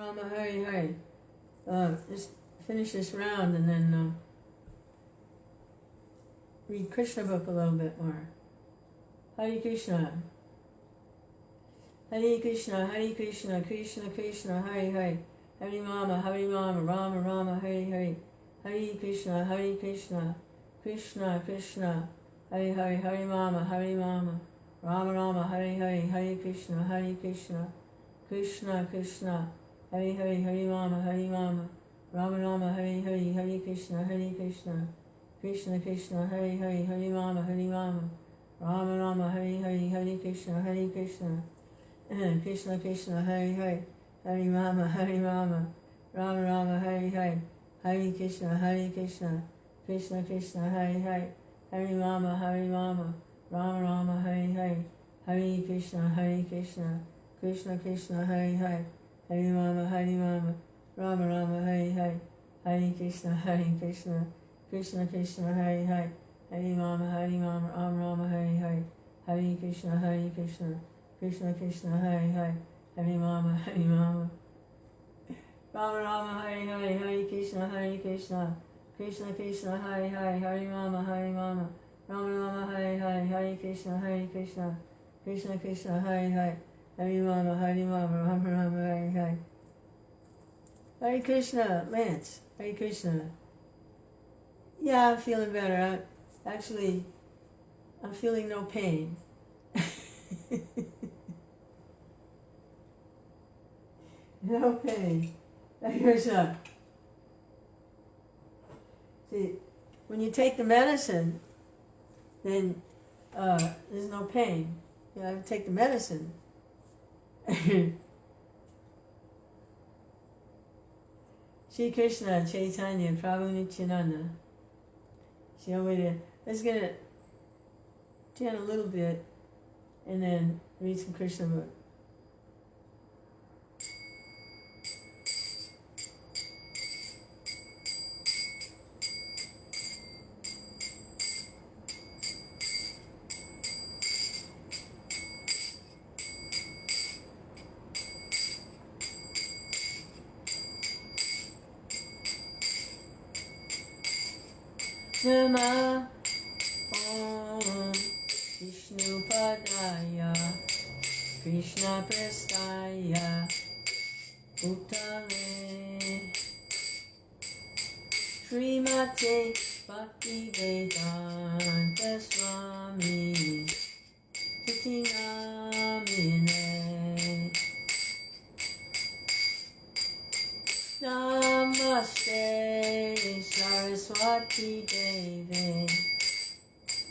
Rama, Hare Hare. Just finish this round and then read Krishna book a little bit more. Hare Krishna. Hare Krishna, Hare Krishna, Krishna Krishna, Hare Hare. Hare Rama, Rama Rama, Hare Hare. Hare Krishna, Krishna Krishna, Hare Hare. Hare Rama, Rama Rama, Hare Hare. Hare Krishna, Krishna Krishna, Hare Hare. Hare Rama, Rama Rama, Hare Hare. Hare Krishna, Krishna Krishna, Hare Hare. Hare Rama, Rama Rama, Hare Hare. Hare Krishna, Krishna Krishna, Hare Hare. Hare Rama, Rama Rama, Hare Hare. Hare Krishna, Krishna Krishna, Hare Hare. Hare Rama, Rama Rama, Hare Hare. Hare Krishna, Krishna Krishna, Hare Hare. Hare Rama, Rama Rama, Hare Hare. Hare Krishna, Krishna Krishna, Hare Hare. Hare Rama, Rama Rama, Hare Hare. Hare Krishna, Krishna Krishna, Hare Hare. Hare Rama, Rama Rama, Hare Hare. Hare Krishna, Krishna Krishna, Hare Hare. Hare Rama, Rama Rama, Hare Hare. Hare Krishna, Krishna Krishna, Hare Hare. Hare Rama, Rama Rama, Hare Hare. Hare Krishna, Lance. Hare Krishna. Yeah, I'm feeling better. I'm feeling no pain. No pain. Hare Krishna. See, when you take the medicine, then there's no pain. You have to take the medicine. Shri Krishna, Chaitanya, Prabhu Nityananda. See how we did. Let's get it. Chant a little bit, and then read some Krishna book. Nama Om Vishnu Padaya Krishna Prestaya Uttame Srimate Bhakti Vedanta Swami Siti Namine Namaste Saraswati Devi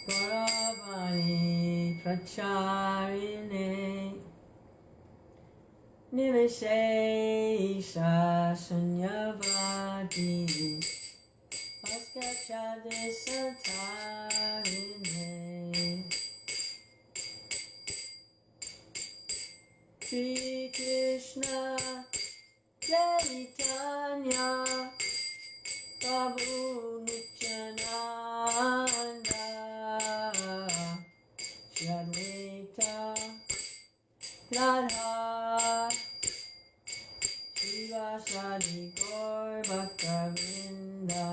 Gauravani Pracharine Nivishesha Sunyavadi Paskachade Satarine Shri Krishna Chaitanya Prabhu Nityananda Shri Advaita Radha Srivasadi Gaur Bhaktavinda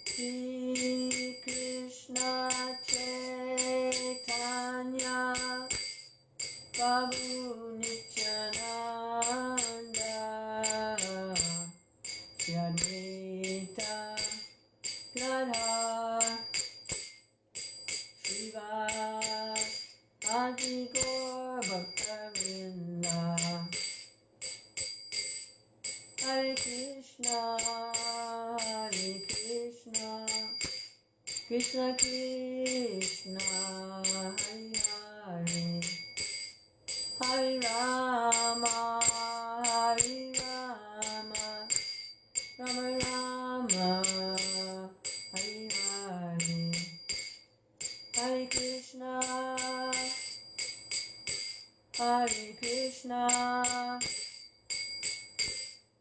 Shri Krishna Chaitanya Prabhu Nityananda Shri Advaita Radha Srivasadi Gaur Bhaktavinda Hare Krishna, Krishna Krishna, Hare Hare, Hare Rama, Rama Rama, Hare Hare, Hare Krishna,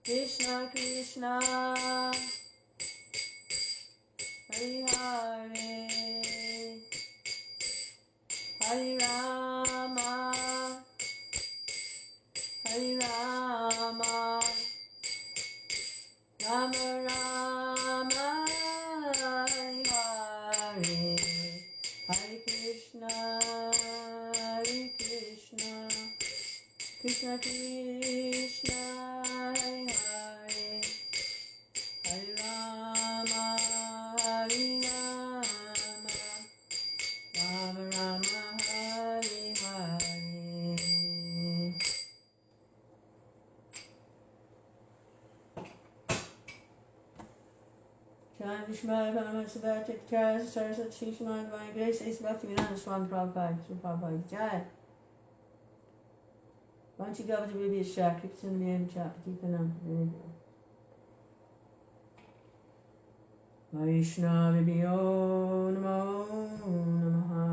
Krishna Krishna, Hare Hare, Hare Rama, Hare Rama, Krishna, Hare Rama, Hare Rama, Rama Rama, Hare Hare. Jai Vishma Paramasabhatik Jai Saraswati Shishma Divine Grace Ace Bhaktivedanta Swami Prabhupada Sri Prabhupada Jai Vanchi Gavata Vibhya Shak Kirtan Vyam Chapatipanam Vaishna Vibhyo Namo Namaha.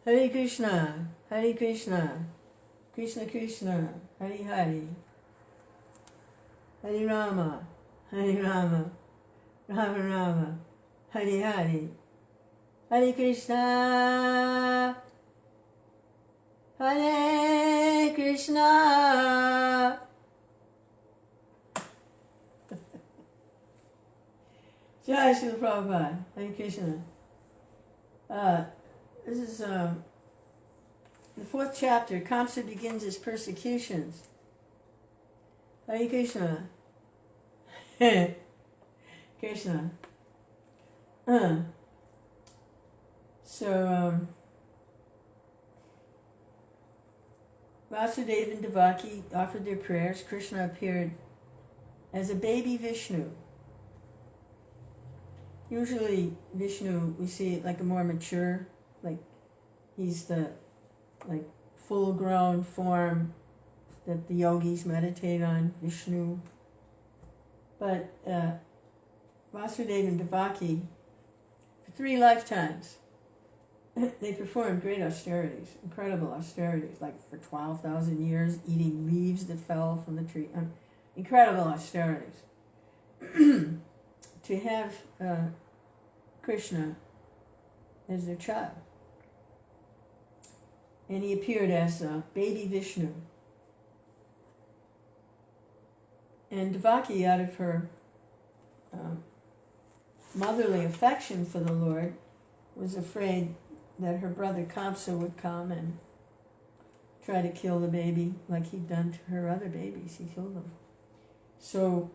Hare Krishna, Hare Krishna, Krishna Krishna, Hare Hare, Hare Rama, Hare Rama, Rama Rama, Hare Hare, Hare Krishna, Hare Krishna. Jai Srila Prabhupada, Hare Krishna. This is the fourth chapter. Kamsa begins his persecutions. Hare Krishna. Krishna. So, Vasudeva and Devaki offered their prayers. Krishna appeared as a baby Vishnu. Usually Vishnu, we see it like a more mature, like he's the full-grown form that the yogis meditate on, Vishnu. But Vasudeva and Devaki, for 3 lifetimes, they performed great austerities, incredible austerities, like for 12,000 years, eating leaves that fell from the tree. Incredible austerities. To have Krishna as their child. And he appeared as baby Vishnu. And Devaki, out of her motherly affection for the Lord, was afraid that her brother Kamsa would come and try to kill the baby like he'd done to her other babies. He killed them. So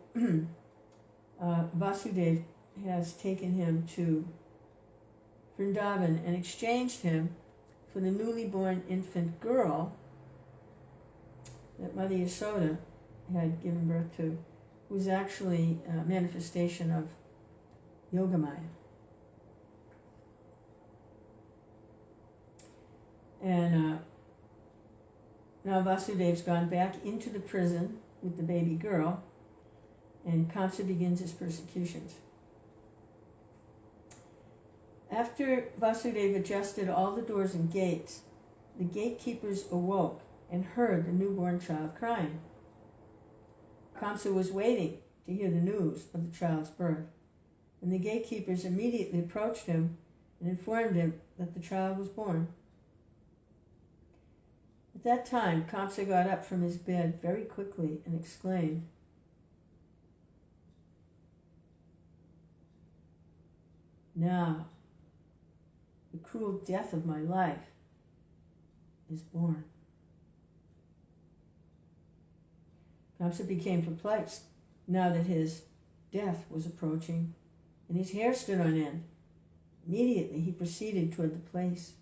Vasudeva has taken him to Vrindavan and exchanged him for the newly born infant girl that Mother Yasoda had given birth to, who was actually a manifestation of Yogamaya. And now Vasudeva's gone back into the prison with the baby girl, and Kamsa begins his persecutions. After Vasudeva adjusted all the doors and gates, the gatekeepers awoke and heard the newborn child crying. Kamsa was waiting to hear the news of the child's birth, and the gatekeepers immediately approached him and informed him that the child was born. At that time, Kamsa got up from his bed very quickly and exclaimed, "Now, the cruel death of my life is born." Kamsa became perplexed now that his death was approaching, and his hair stood on end. Immediately he proceeded toward the place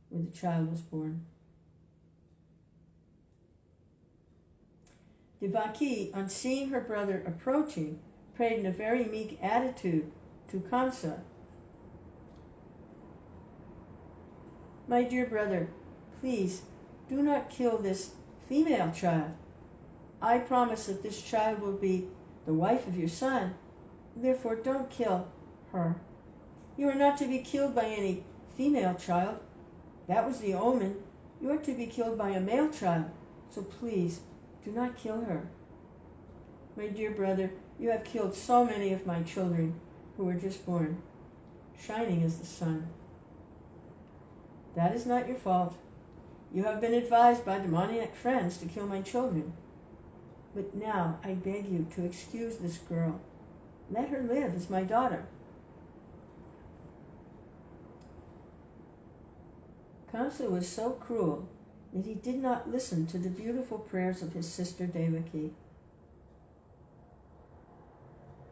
where the child was born. Devaki, on seeing her brother approaching, prayed in a very meek attitude to Kamsa, "My dear brother, please do not kill this female child. I promise that this child will be the wife of your son. Therefore, don't kill her. You are not to be killed by any female child. That was the omen. You are to be killed by a male child. So please, do not kill her. My dear brother, you have killed so many of my children who were just born, shining as the sun. That is not your fault. You have been advised by demoniac friends to kill my children. But now I beg you to excuse this girl. Let her live as my daughter." Kamsa was so cruel that he did not listen to the beautiful prayers of his sister Devaki.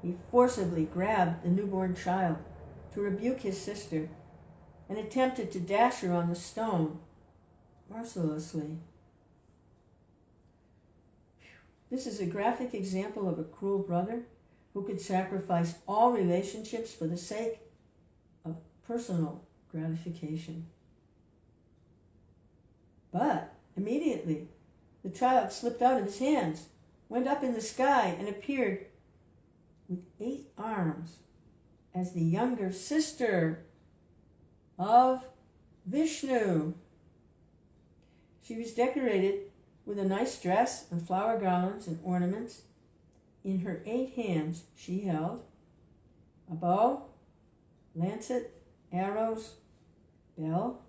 He forcibly grabbed the newborn child to rebuke his sister and attempted to dash her on the stone mercilessly. This is a graphic example of a cruel brother who could sacrifice all relationships for the sake of personal gratification. But immediately, the child slipped out of his hands, went up in the sky, and appeared with 8 arms as the younger sister of Vishnu. She was decorated with a nice dress and flower garlands and ornaments. In her 8 hands she held a bow, lancet, arrows, bell,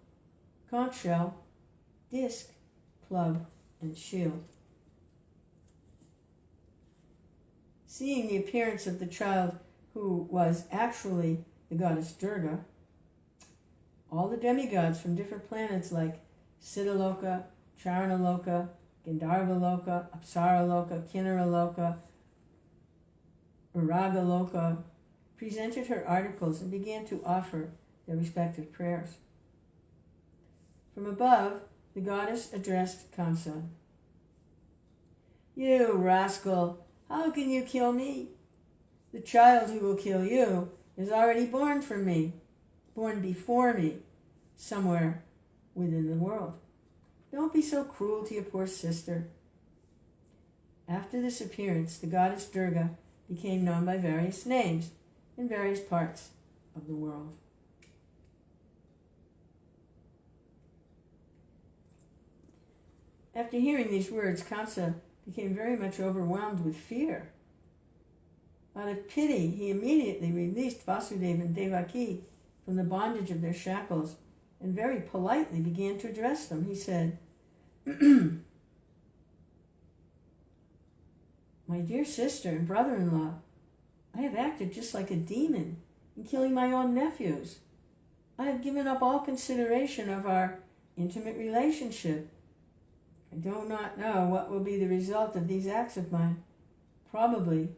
conch shell, disc, club, and shield. Seeing the appearance of the child, who was actually the goddess Durga, all the demigods from different planets like Siddhaloka, Charanaloka, Gandharvaloka, Apsaraloka, Kinnaraloka, Uragaloka presented her articles and began to offer their respective prayers. From above, the goddess addressed Kamsa. "You rascal, how can you kill me? The child who will kill you is already born before me, somewhere within the world. Don't be so cruel to your poor sister." After this appearance, the goddess Durga became known by various names in various parts of the world. After hearing these words, Kamsa became very much overwhelmed with fear. Out of pity, he immediately released Vasudeva and Devaki from the bondage of their shackles and very politely began to address them. He said, "My dear sister and brother-in-law, I have acted just like a demon in killing my own nephews. I have given up all consideration of our intimate relationship. I do not know what will be the result of these acts of mine. Probably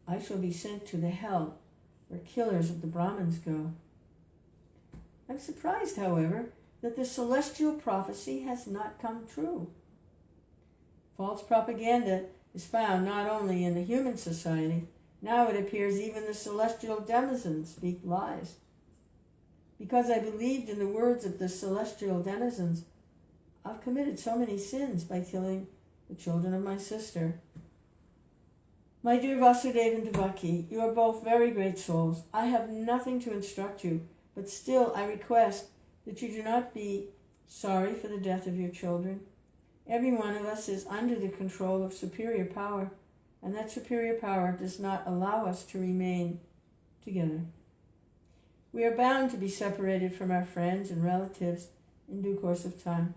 I shall be sent to the hell where killers of the Brahmins go. I'm surprised, however, that the celestial prophecy has not come true. False propaganda is found not only in the human society, now it appears even the celestial denizens speak lies. Because I believed in the words of the celestial denizens, I've committed so many sins by killing the children of my sister. My dear Vasudeva and Devaki, you are both very great souls. I have nothing to instruct you, but still I request that you do not be sorry for the death of your children. Every one of us is under the control of superior power, and that superior power does not allow us to remain together. We are bound to be separated from our friends and relatives in due course of time.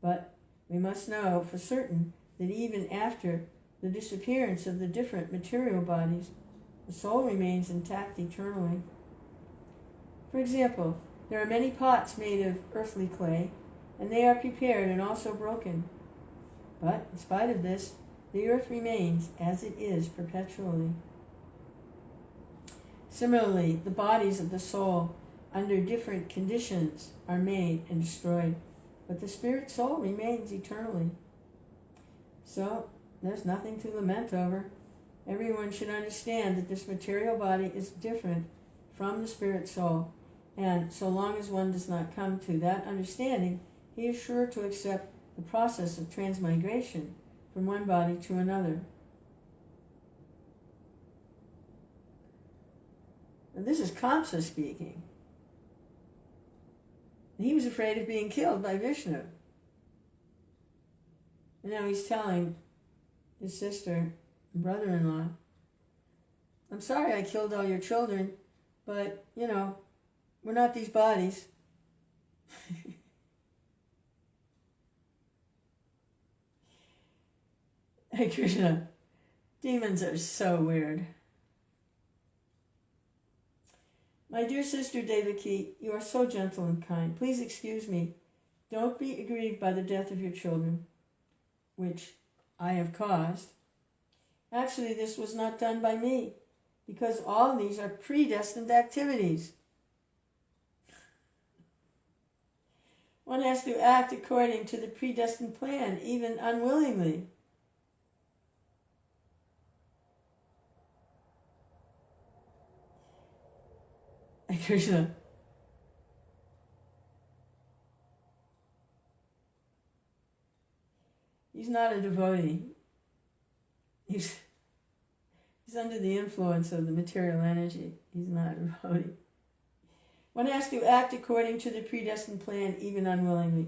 But we must know for certain that even after the disappearance of the different material bodies, the soul remains intact eternally. For example, there are many pots made of earthly clay, and they are prepared and also broken. But in spite of this, the earth remains as it is perpetually. Similarly, the bodies of the soul under different conditions are made and destroyed, but the spirit soul remains eternally. So, there's nothing to lament over. Everyone should understand that this material body is different from the spirit soul, and so long as one does not come to that understanding, he is sure to accept the process of transmigration from one body to another. And this is Kamsa speaking. He was afraid of being killed by Vishnu. And now he's telling his sister and brother-in-law, I'm sorry I killed all your children, but, we're not these bodies. Hey Krishna, demons are so weird. My dear sister Devaki, you are so gentle and kind. Please excuse me Don't be aggrieved by the death of your children, which I have caused. Actually, this was not done by me, because all these are predestined activities. One has to act according to the predestined plan, even unwillingly. Krishna. He's not a devotee. He's under the influence of the material energy. He's not a devotee. One has to act according to the predestined plan, even unwillingly.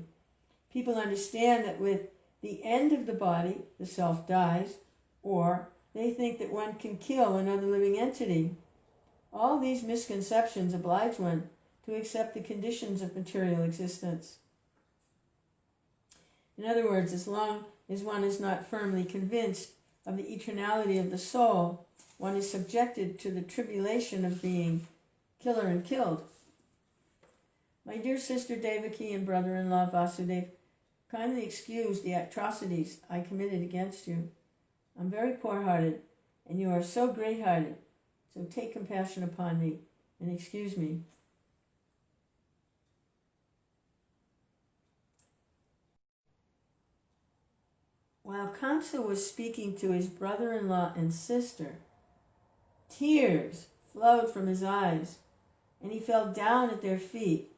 People understand that with the end of the body, the self dies, or they think that one can kill another living entity. All these misconceptions oblige one to accept the conditions of material existence. In other words, as long as one is not firmly convinced of the eternality of the soul, one is subjected to the tribulation of being killer and killed. My dear sister Devaki and brother-in-law Vasudeva, kindly excuse the atrocities I committed against you. I'm very poor-hearted, and you are so great-hearted, so take compassion upon me and excuse me. While Kamsa was speaking to his brother-in-law and sister, tears flowed from his eyes, and he fell down at their feet.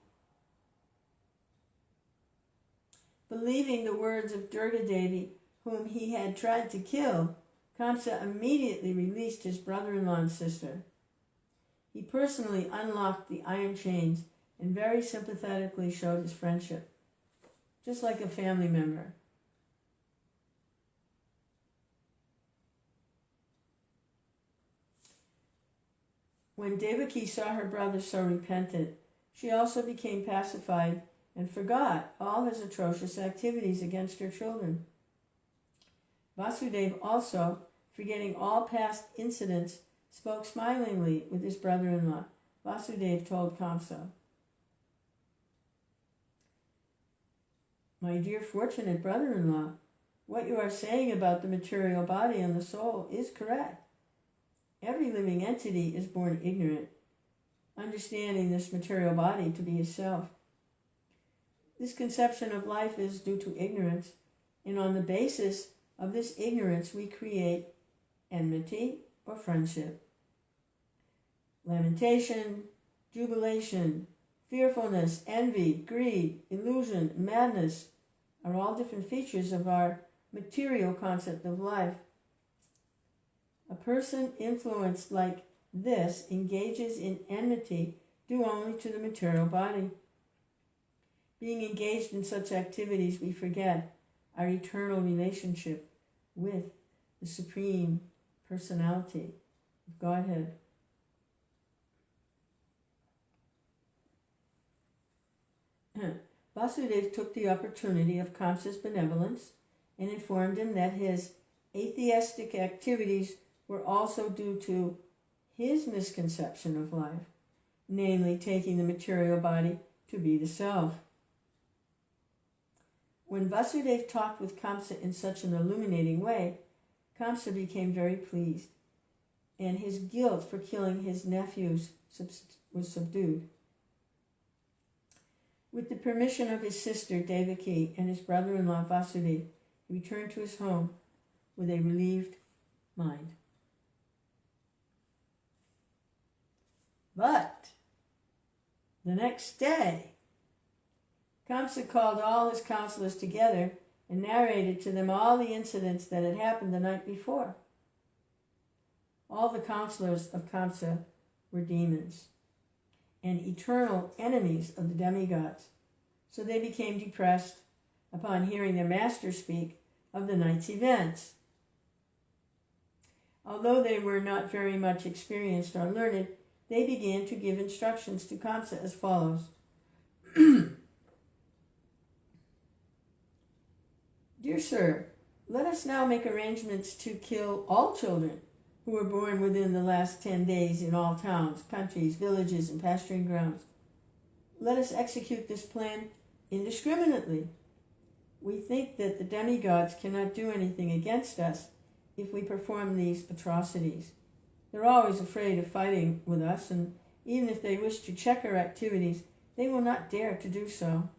Believing the words of Durga Devi, whom he had tried to kill, Kamsa immediately released his brother-in-law and sister. He personally unlocked the iron chains and very sympathetically showed his friendship, just like a family member. When Devaki saw her brother so repentant, she also became pacified and forgot all his atrocious activities against her children. Vasudeva also, forgetting all past incidents, spoke smilingly with his brother-in-law. Vasudeva told Kamsa, "My dear fortunate brother-in-law, what you are saying about the material body and the soul is correct. Every living entity is born ignorant, understanding this material body to be a self. This conception of life is due to ignorance, and on the basis of this ignorance we create enmity or friendship. Lamentation, jubilation, fearfulness, envy, greed, illusion, madness are all different features of our material concept of life. A person influenced like this engages in enmity due only to the material body. Being engaged in such activities, we forget our eternal relationship with the Supreme Personality of Godhead. Vasudeva took the opportunity of Kamsa's benevolence and informed him that his atheistic activities were also due to his misconception of life, namely taking the material body to be the self. When Vasudeva talked with Kamsa in such an illuminating way, Kamsa became very pleased, and his guilt for killing his nephews was subdued. With the permission of his sister Devaki and his brother-in-law Vasudeva, he returned to his home with a relieved mind. But the next day, Kamsa called all his counselors together and narrated to them all the incidents that had happened the night before. All the counselors of Kamsa were demons and eternal enemies of the demigods, so they became depressed upon hearing their master speak of the night's events. Although they were not very much experienced or learned, they began to give instructions to Kamsa as follows. Dear sir, let us now make arrangements to kill all children who were born within the last 10 days in all towns, countries, villages, and pasturing grounds. Let us execute this plan indiscriminately. We think that the demigods cannot do anything against us if we perform these atrocities. They're always afraid of fighting with us, and even if they wish to check our activities, they will not dare to do so.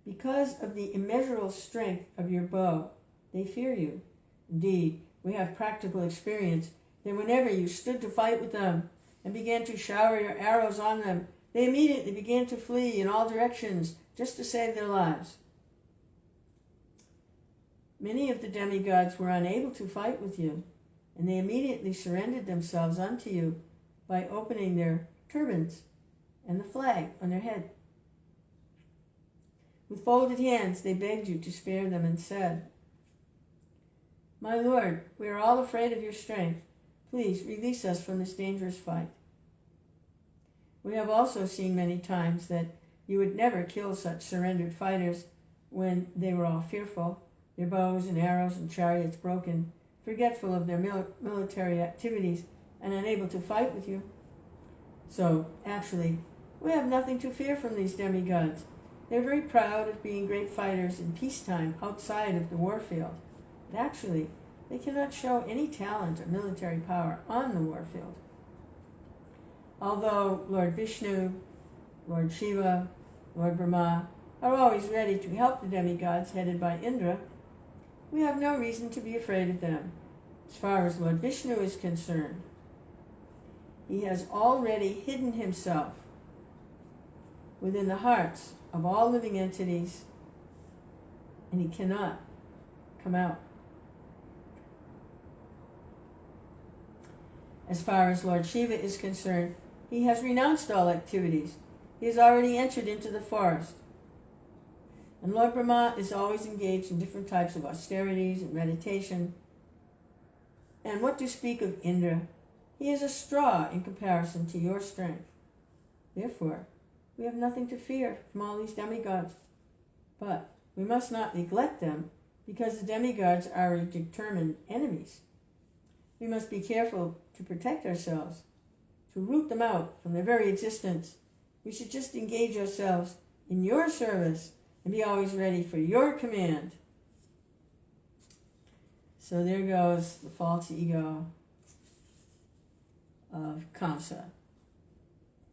Because of the immeasurable strength of your bow, they fear you. Indeed, we have practical experience that whenever you stood to fight with them and began to shower your arrows on them, they immediately began to flee in all directions just to save their lives. Many of the demigods were unable to fight with you, and they immediately surrendered themselves unto you by opening their turbans and the flag on their head. With folded hands, they begged you to spare them and said, "My Lord, we are all afraid of your strength. Please release us from this dangerous fight." We have also seen many times that you would never kill such surrendered fighters when they were all fearful, their bows and arrows and chariots broken, forgetful of their military activities, and unable to fight with you. So, actually, we have nothing to fear from these demigods. They're very proud of being great fighters in peacetime outside of the warfield. But actually, they cannot show any talent or military power on the warfield. Although Lord Vishnu, Lord Shiva, Lord Brahma are always ready to help the demigods headed by Indra, we have no reason to be afraid of them. As far as Lord Vishnu is concerned, he has already hidden himself within the hearts of all living entities, and he cannot come out. As far as Lord Shiva is concerned, he has renounced all activities. He has already entered into the forest. And Lord Brahma is always engaged in different types of austerities and meditation. And what to speak of Indra? He is a straw in comparison to your strength. Therefore, we have nothing to fear from all these demigods. But we must not neglect them, because the demigods are our determined enemies. We must be careful to protect ourselves, to root them out from their very existence. We should just engage ourselves in your service and be always ready for your command. So there goes the false ego of Kamsa,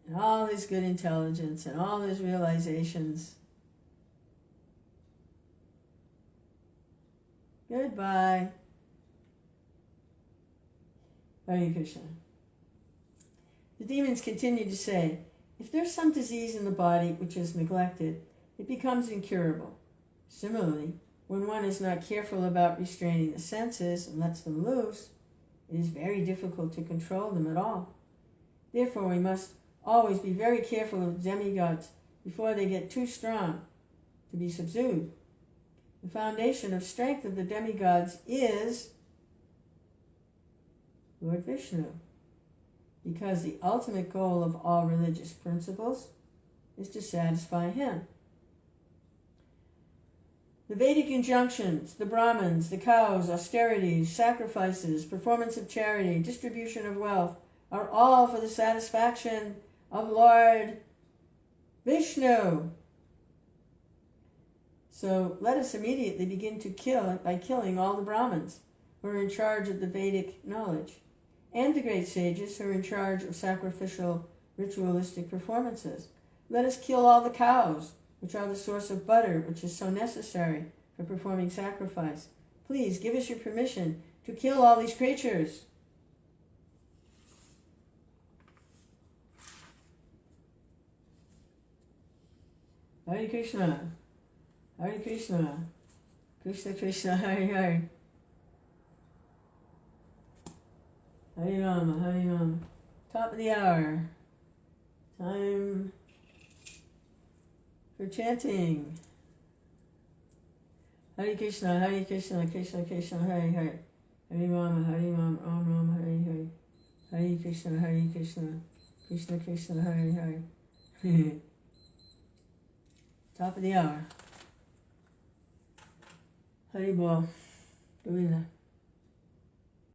and all his good intelligence and all his realizations. Goodbye. Hare Krishna. The demons continue to say, if there's some disease in the body which is neglected, it becomes incurable. Similarly, when one is not careful about restraining the senses and lets them loose, it is very difficult to control them at all. Therefore, we must always be very careful of demigods before they get too strong to be subdued. The foundation of strength of the demigods is Lord Vishnu, because the ultimate goal of all religious principles is to satisfy him. The Vedic injunctions, the Brahmins, the cows, austerities, sacrifices, performance of charity, distribution of wealth, are all for the satisfaction of Lord Vishnu. So let us immediately begin to kill by killing all the Brahmins who are in charge of the Vedic knowledge, and the great sages who are in charge of sacrificial ritualistic performances. Let us kill all the cows, which are the source of butter, which is so necessary for performing sacrifice. Please give us your permission to kill all these creatures. Hare Krishna, Hare Krishna, Krishna Krishna, Hare Hare, Hare Rama, Hare Rama. Top of the hour. Time for chanting. Hare Krishna, Hare Krishna, Krishna Krishna, Hare Hare, Hare Rama, Hare Rama, Ram Rama, Hare Hare, Hare Krishna, Hare Krishna, Krishna Krishna, Hare Hare. Top of the hour. Hare Bol. Govinda.